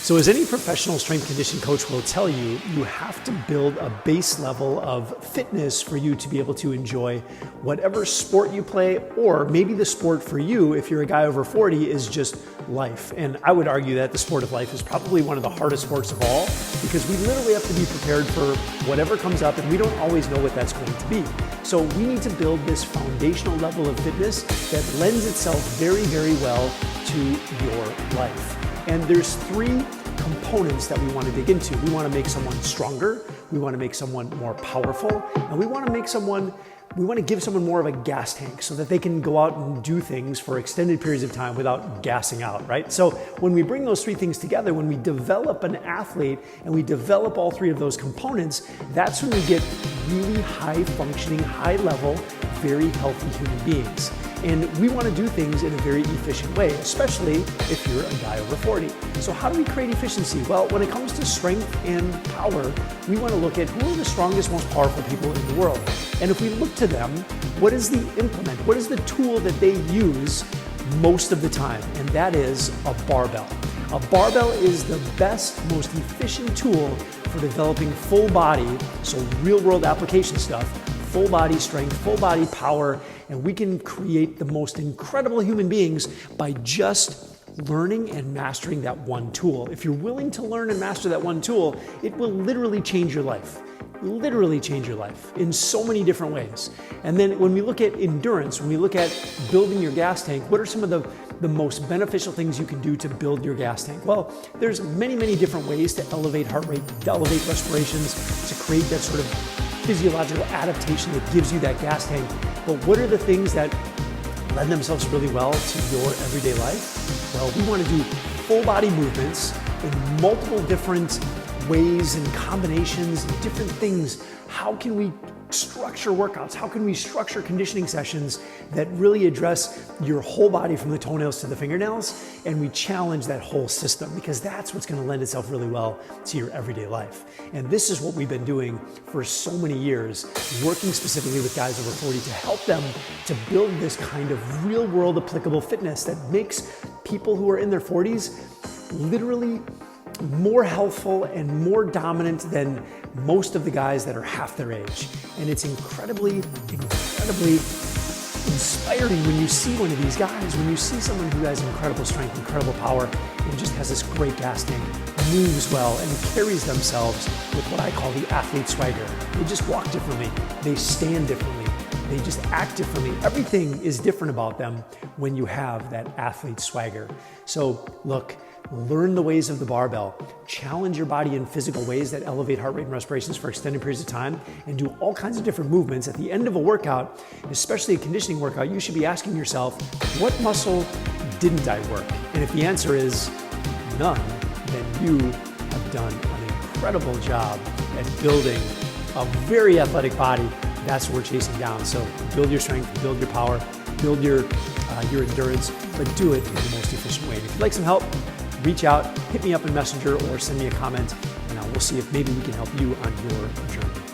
So as any professional strength conditioning coach will tell you, you have to build a base level of fitness for you to be able to enjoy whatever sport you play, or maybe the sport for you, if you're a guy over 40, is just life. And I would argue that the sport of life is probably one of the hardest sports of all, because we literally have to be prepared for whatever comes up, and we don't always know what that's going to be. So we need to build this foundational level of fitness that lends itself very, very well to your life. And there's three components that we want to dig into. We want to make someone stronger, we want to make someone more powerful, and we want to give someone more of a gas tank so that they can go out and do things for extended periods of time without gassing out, right? So when we bring those three things together, when we develop an athlete and we develop all three of those components, that's when we get really high functioning, high level, very healthy human beings. And we want to do things in a very efficient way, especially if you're a guy over 40. So how do we create efficiency? Well, when it comes to strength and power, we want to look at who are the strongest, most powerful people in the world. And if we look to them, what is the implement? What is the tool that they use most of the time? And that is a barbell. A barbell is the best, most efficient tool for developing full body, so real world application stuff, full body strength, full body power, and we can create the most incredible human beings by just learning and mastering that one tool. If you're willing to learn and master that one tool, it will literally change your life. Literally change your life in so many different ways. And then when we look at endurance, when we look at building your gas tank, what are some of the most beneficial things you can do to build your gas tank? Well, there's many, many different ways to elevate heart rate, to elevate respirations, to create that sort of physiological adaptation that gives you that gas tank. But what are the things that lend themselves really well to your everyday life? Well, we want to do full body movements in multiple different ways and combinations and different things. How can we structure workouts? How can we structure conditioning sessions that really address your whole body from the toenails to the fingernails? And we challenge that whole system, because that's what's going to lend itself really well to your everyday life. And this is what we've been doing for so many years, working specifically with guys over 40 to help them to build this kind of real world applicable fitness that makes people who are in their 40s literally more healthful and more dominant than most of the guys that are half their age. And it's incredibly inspiring when you see one of these guys, when you see someone who has incredible strength, incredible power, and just has this great gas tank, moves well, and carries themselves with what I call the athlete swagger. They just walk differently, they stand differently, they just act differently. Everything is different about them when you have that athlete swagger. So look, learn the ways of the barbell, challenge your body in physical ways that elevate heart rate and respirations for extended periods of time, and do all kinds of different movements. At the end of a workout, especially a conditioning workout, you should be asking yourself, what muscle didn't I work? And if the answer is none, then you have done an incredible job at building a very athletic body. That's what we're chasing down. So build your strength, build your power, build your endurance, but do it in the most efficient way. And if you'd like some help, reach out, hit me up in Messenger, or send me a comment, and we'll see if maybe we can help you on your journey.